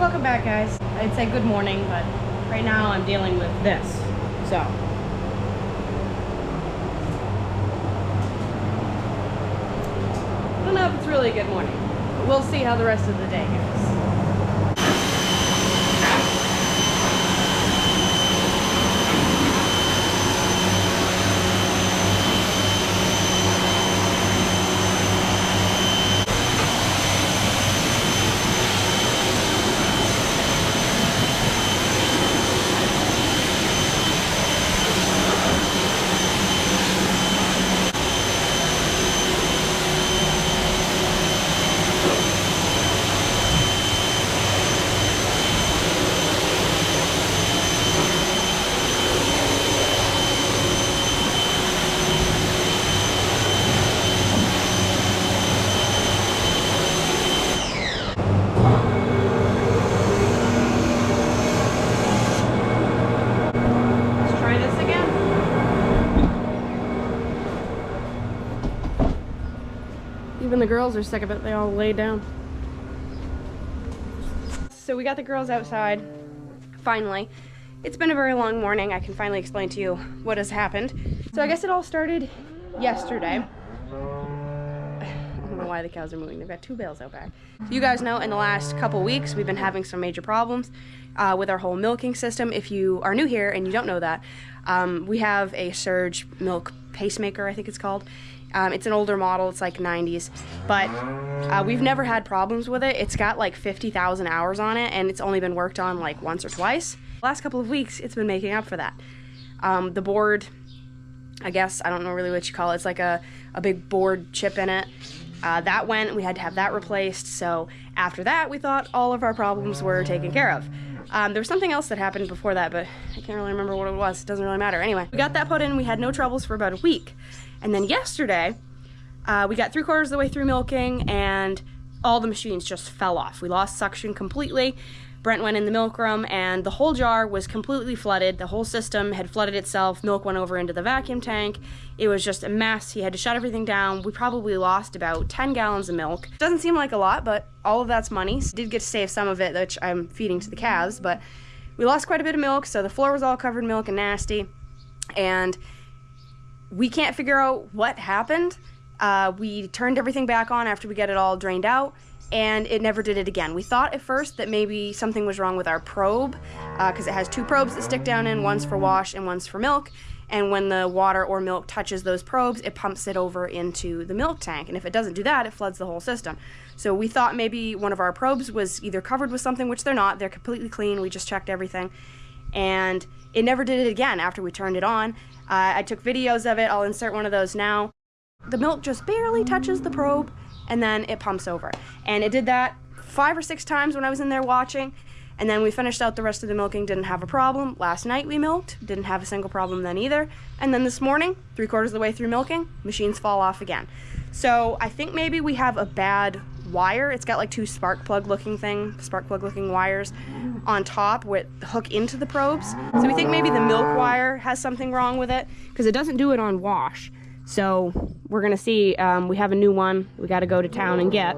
Welcome back, guys. I'd say good morning, but right now I'm dealing with this. So I don't know if it's really a good morning, but we'll see how the rest of the day goes. Even the girls are sick of it. They all lay down. So we got the girls outside, finally. It's been a very long morning. I can finally explain to you what has happened. So I guess it all started yesterday. I don't know why the cows are moving. They've got 2 bales out back. So you guys know in the last couple weeks, we've been having some major problems with our whole milking system. If you are new here and you don't know that, we have a surge milk pacemaker, I think it's called. It's an older model, it's like 90s, but we've never had problems with it. It's got like 50,000 hours on it, and it's only been worked on like once or twice. The last couple of weeks, it's been making up for that. The board, I guess, I don't know really what you call it, it's like a big board chip in it. That went, we had to have that replaced, so after that, we thought all of our problems were taken care of. There was something else that happened before that, but I can't really remember what it was. It doesn't really matter. Anyway, we got that put in, we had no troubles for about a week. And then yesterday, we got 3/4 of the way through milking and all the machines just fell off. We lost suction completely. Brent went in the milk room and the whole jar was completely flooded. The whole system had flooded itself. Milk went over into the vacuum tank. It was just a mess. He had to shut everything down. We probably lost about 10 gallons of milk. Doesn't seem like a lot, but all of that's money. So did get to save some of it, which I'm feeding to the calves, but we lost quite a bit of milk, so the floor was all covered in milk and nasty. And we can't figure out what happened. We turned everything back on after we got it all drained out, and it never did it again. We thought at first that maybe something was wrong with our probe, because it has 2 probes that stick down in, one's for wash and one's for milk, and when the water or milk touches those probes, it pumps it over into the milk tank, and if it doesn't do that, it floods the whole system. So we thought maybe one of our probes was either covered with something, which they're not. They're completely clean. We just checked everything, and it never did it again after we turned it on. I took videos of it. I'll insert one of those now. The milk just barely touches the probe, and then it pumps over. And it did that 5 or 6 times when I was in there watching, and then we finished out the rest of the milking, didn't have a problem. Last night we milked, didn't have a single problem then either. And then this morning, 3/4 of the way through milking, machines fall off again. So I think maybe we have a bad wire. It's got like 2 spark plug looking wires on top with hook into the probes. So we think maybe the milk wire has something wrong with it, because it doesn't do it on wash. So we're gonna see. We have a new one we got to go to town and get.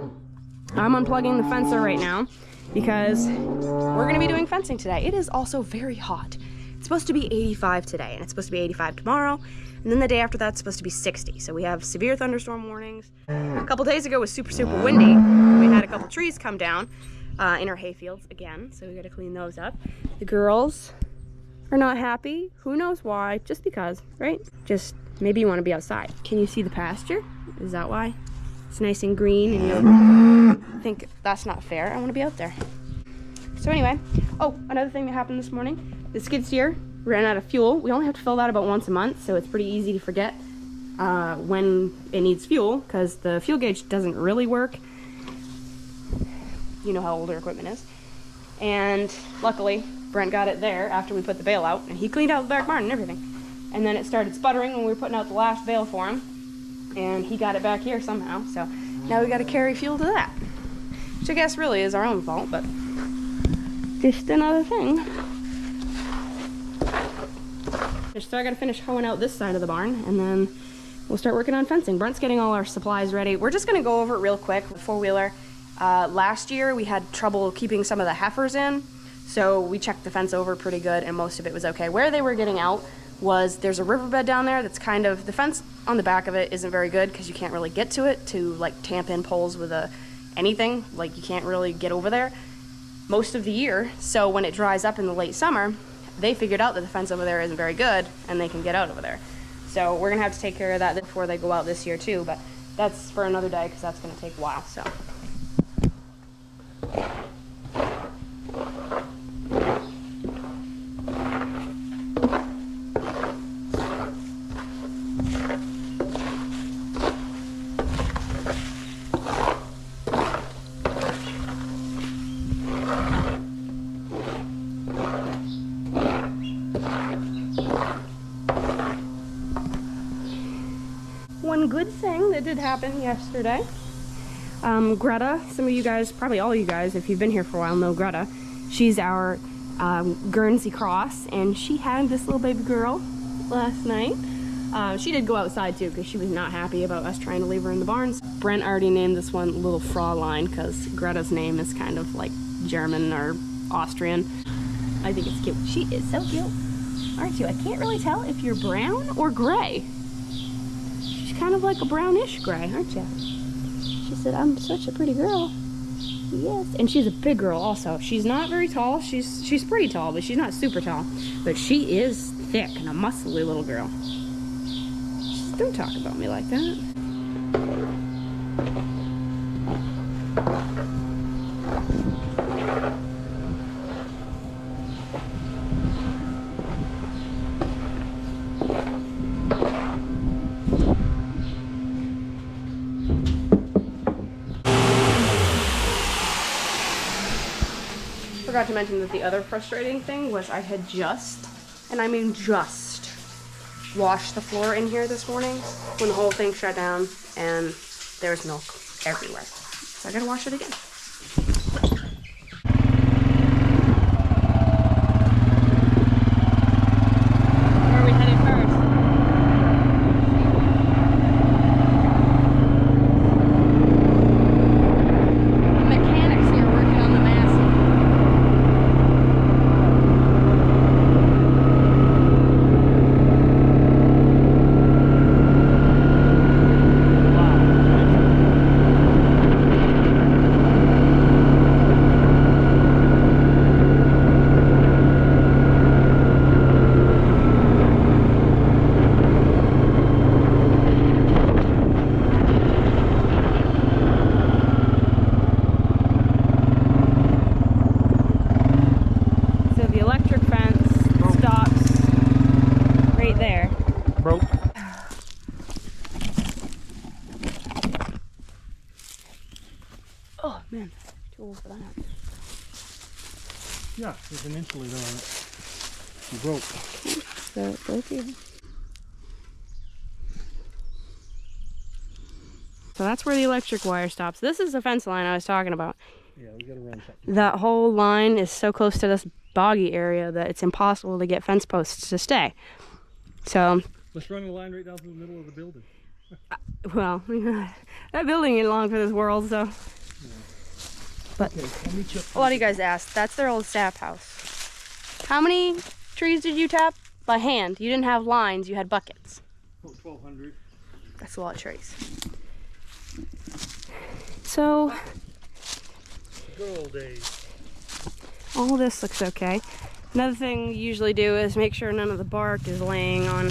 I'm unplugging the fencer right now because we're gonna be doing fencing today. It is also very hot. It's supposed to be 85 today, and it's supposed to be 85 tomorrow, and then the day after that's supposed to be 60. So we have severe thunderstorm warnings. A couple days ago was super windy. We had a couple trees come down in our hay fields again, so we got to clean those up. The girls are not happy. Who knows why? Just because, right? Just maybe you want to be outside. Can you see the pasture? Is that why? It's nice and green, and you think that's not fair. I want to be out there. So anyway, oh, another thing that happened this morning. The skid steer ran out of fuel. We only have to fill that about once a month, so it's pretty easy to forget when it needs fuel, because the fuel gauge doesn't really work. You know how older equipment is. And luckily, Brent got it there after we put the bale out, and he cleaned out the back barn and everything. And then it started sputtering when we were putting out the last bale for him, and he got it back here somehow, so now we got to carry fuel to that. Which I guess really is our own fault, but just another thing. So I gotta finish hoeing out this side of the barn, and then we'll start working on fencing. Brent's getting all our supplies ready. We're just gonna go over it real quick. The 4-wheeler Last year we had trouble keeping some of the heifers in, so we checked the fence over pretty good and most of it was okay. Where they were getting out was there's a riverbed down there that's kind of, the fence on the back of it isn't very good because you can't really get to it to like tamp in poles with anything, like you can't really get over there most of the year. So when it dries up in the late summer, they figured out that the fence over there isn't very good and they can get out over there. So we're gonna have to take care of that before they go out this year too, but that's for another day because that's gonna take a while, so. One good thing that did happen yesterday, Greta, some of you guys, probably all you guys, if you've been here for a while, know Greta. She's our Guernsey cross, and she had this little baby girl last night. She did go outside too because she was not happy about us trying to leave her in the barns. Brent already named this one Little Fraulein because Greta's name is kind of like German or Austrian. I think it's cute. She is so cute, aren't you? I can't really tell if you're brown or gray. Kind of like a brownish gray, aren't you? She said, I'm such a pretty girl. Yes, and she's a big girl also. She's not very tall. She's pretty tall, but she's not super tall. But she is thick and a muscly little girl. Just don't talk about me like that. Forgot to mention that the other frustrating thing was I had just, and I mean just, washed the floor in here this morning when the whole thing shut down and there was milk everywhere. So I gotta wash it again. Where are we headed first? The mechanics here working on the Massey. Broke. Oh man, too old for that. Yeah, there's an insulator on it. You broke. So it broke here. So that's where the electric wire stops. This is the fence line I was talking about. Yeah, we gotta run something. That whole line is so close to this boggy area that it's impossible to get fence posts to stay. So let's run a line right down through the middle of the building. Well, that building ain't long for this world, so. Yeah. But okay, let me check. a lot of you guys asked, that's their old staff house. How many trees did you tap? By hand. You didn't have lines, you had buckets. Oh, 1,200. That's a lot of trees. So, good old days. All this looks okay. Another thing we usually do is make sure none of the bark is laying on.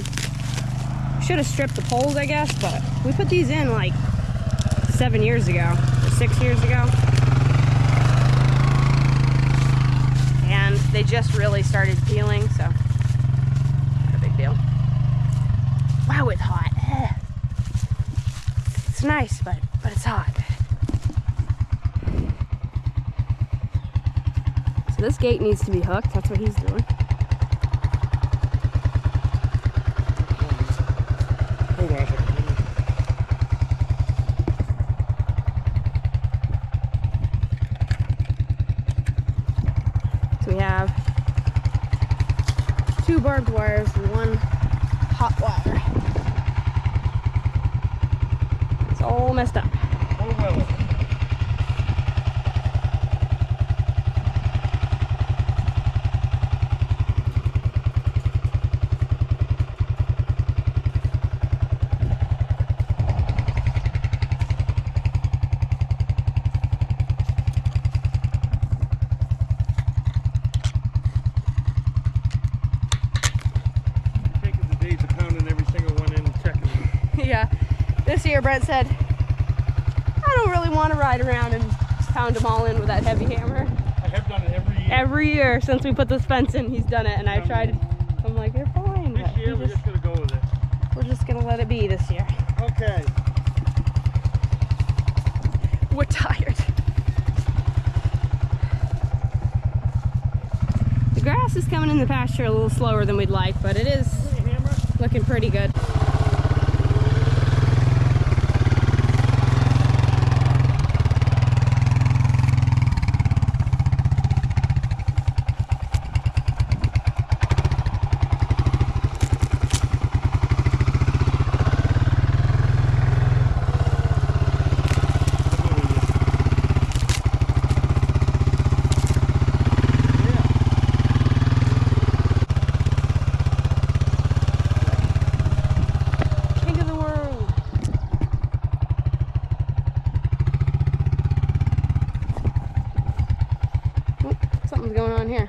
Should have stripped the poles, I guess, but we put these in like 7 years ago, or 6 years ago. And they just really started peeling, so not a big deal. Wow, it's hot. It's nice, but it's hot. So this gate needs to be hooked. That's what he's doing. Hold on a second. So we have 2 barbed wires and 1 hot wire. It's all messed up. Oh well. This year, Brent said, I don't really want to ride around and pound them all in with that heavy hammer. I have done it every year. Every year since we put this fence in, he's done it, and I've tried. I'm like, you're fine. This year, we're just going to go with it. We're just going to let it be this year. Okay. We're tired. The grass is coming in the pasture a little slower than we'd like, but it is looking pretty good. Something's going on here.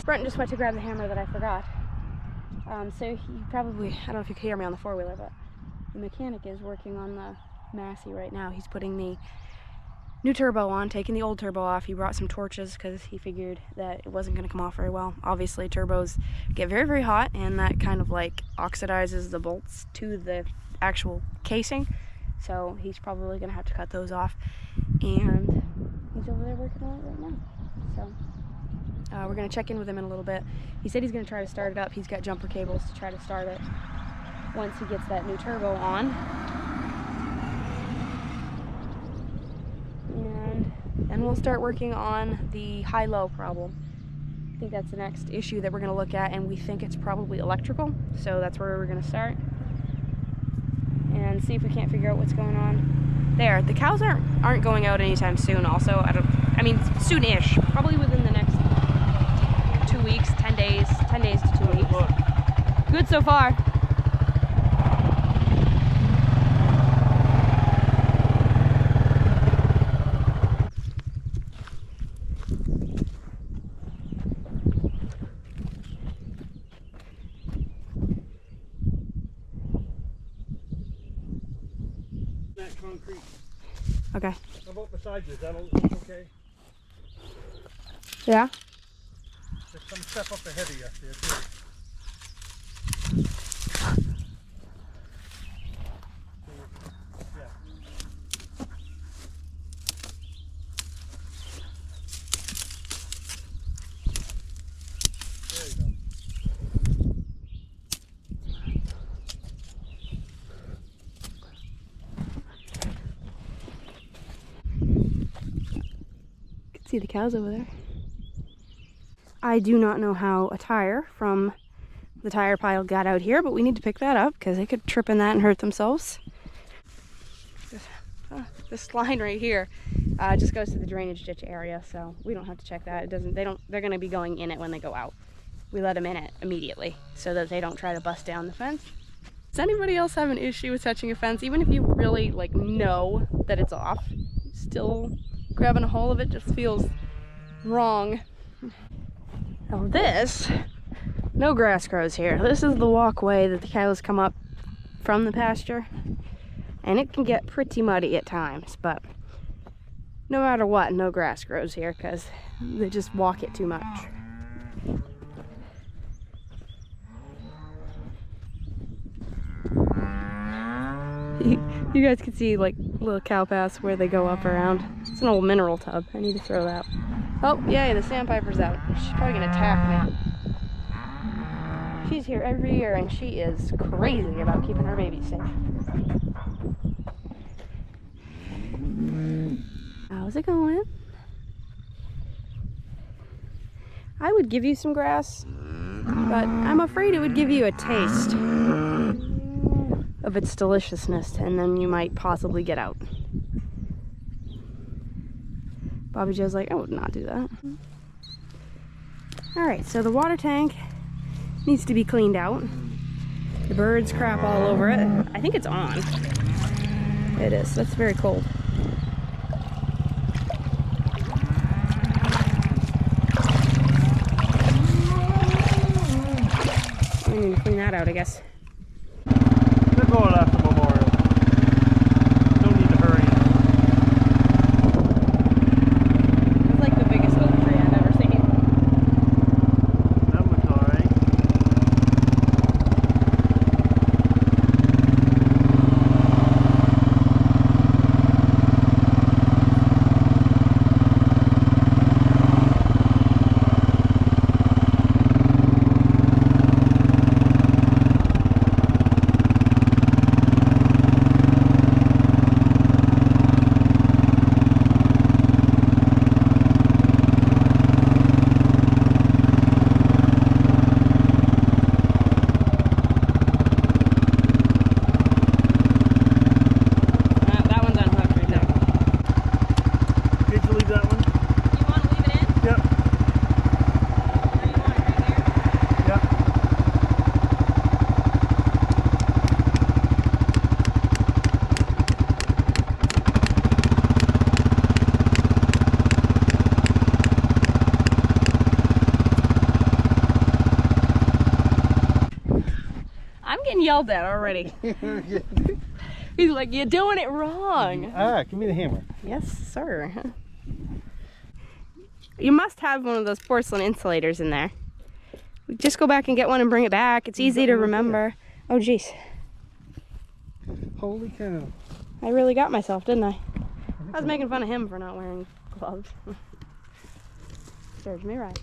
Brent just went to grab the hammer that I forgot. So he probably, I don't know if you can hear me on the four-wheeler, but the mechanic is working on the Massey right now. He's putting the new turbo on, taking the old turbo off. He brought some torches because he figured that it wasn't going to come off very well. Obviously, turbos get very, very hot, and that kind of like oxidizes the bolts to the actual casing. So he's probably going to have to cut those off. And he's over there working on it right now. So we're going to check in with him in a little bit. He said he's going to try to start it up. He's got jumper cables to try to start it once he gets that new turbo on. And then we'll start working on the high-low problem. I think that's the next issue that we're going to look at, and we think it's probably electrical. So that's where we're going to start and see if we can't figure out what's going on there. The cows aren't going out anytime soon. Also, I mean soon-ish, probably within the next 2 weeks, 10 days to 2 weeks. Good so far. That concrete. Okay. How about beside you? Is that okay? Yeah? There's some stuff up ahead of you there too. Yeah. There you go. You can see the cows over there. I do not know how a tire from the tire pile got out here, but we need to pick that up because they could trip in that and hurt themselves. This line right here just goes to the drainage ditch area, so we don't have to check that. They're going to be going in it when they go out. We let them in it immediately so that they don't try to bust down the fence. Does anybody else have an issue with touching a fence, even if you really know that it's off? Still grabbing a hold of it just feels wrong. Now this, no grass grows here. This is the walkway that the cows come up from the pasture, and it can get pretty muddy at times, but no matter what, no grass grows here because they just walk it too much. You guys can see like little cow paths where they go up around. It's an old mineral tub. I need to throw that. Oh, yay, the sandpiper's out. She's probably gonna attack me. She's here every year and she is crazy about keeping her babies safe. How's it going? I would give you some grass, but I'm afraid it would give you a taste. of its deliciousness, and then you might possibly get out. Bobby Joe's like, I would not do that. Alright, so the water tank needs to be cleaned out. The birds crap all over it. I think it's on. It is. That's very cold. I need to clean that out, I guess. They're going after Memorial. Don't need to hurry. It's like the biggest oak tree I've ever seen. That looks alright. Yelled at already. He's like, you're doing it wrong. Ah, give me the hammer. Yes, sir. You must have one of those porcelain insulators in there. Just go back and get one and bring it back. It's easy to remember. Oh, jeez. Holy cow. I really got myself, didn't I? I was making fun of him for not wearing gloves. Serves me right.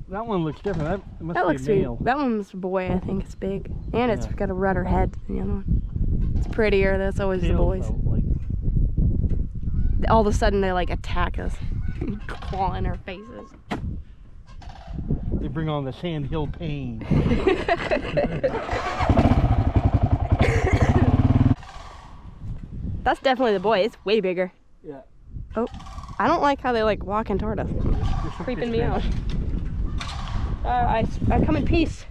That one looks different. That must That be looks a male. That one's a boy, I think. It's big. And it's got a redder head than the other one. It's prettier. That's always the boys. All of a sudden they like attack us. Clawing our faces. They bring on the sandhill pain. That's definitely the boy. It's way bigger. Yeah. Oh, I don't like how they like walking toward us. Creeping me out. I come in peace.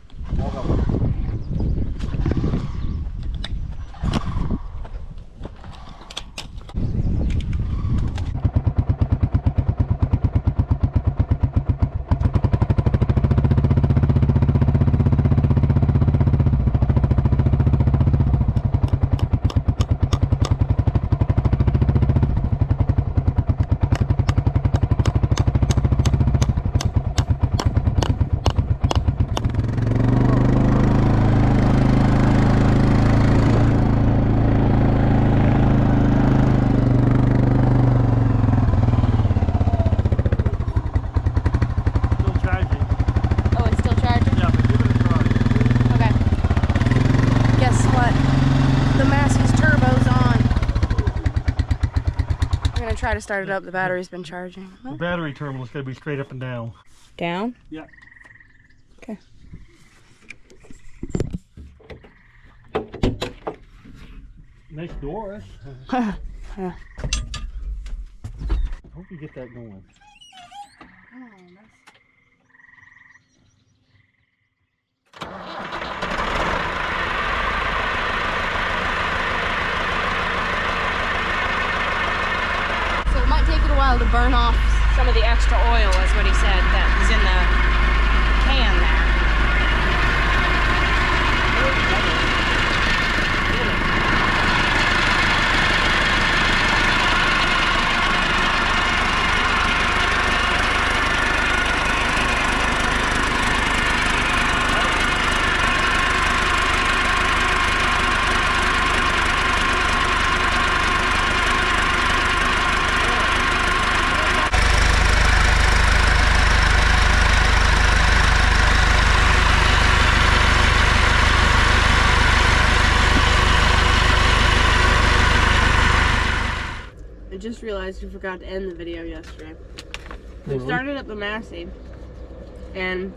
Try to start it up. The battery's been charging. The battery terminal's going to be straight up and down. Down? Yeah. Okay. Nice Doris. Yeah. Hope you get that going. So it might take it a while to burn off some of the extra oil, is what he said, that is in the can there. I just realized we forgot to end the video yesterday. We started up the Massey and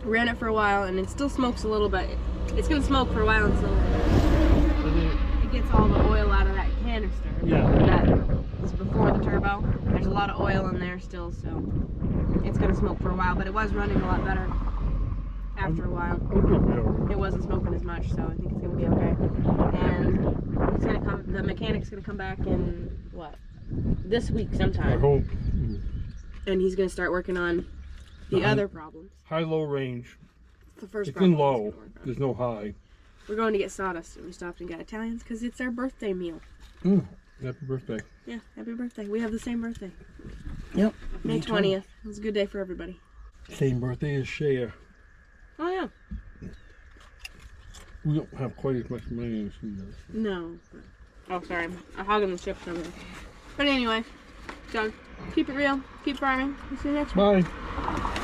ran it for a while, and it still smokes a little bit. It's gonna smoke for a while until it gets all the oil out of that canister. Yeah. That is before the turbo. There's a lot of oil in there still, so it's gonna smoke for a while, but it was running a lot better after a while. It wasn't smoking as much, so I think it's gonna be okay. And it's gonna come, the mechanic's gonna come back in what? This week sometime. I hope. And he's gonna start working on the other problems. High-low range. The first It's problem in low. There's no high. We're going to get sawdust, and we stopped and got Italians because it's our birthday meal. Happy birthday. Yeah, happy birthday. We have the same birthday. Yep. May 20th. It was a good day for everybody. Same birthday as Shea. Oh yeah. We don't have quite as much money as she does. No. Oh, sorry. I'm hogging the chips over there. But anyway, so keep it real, keep farming. We'll see you next one. Bye.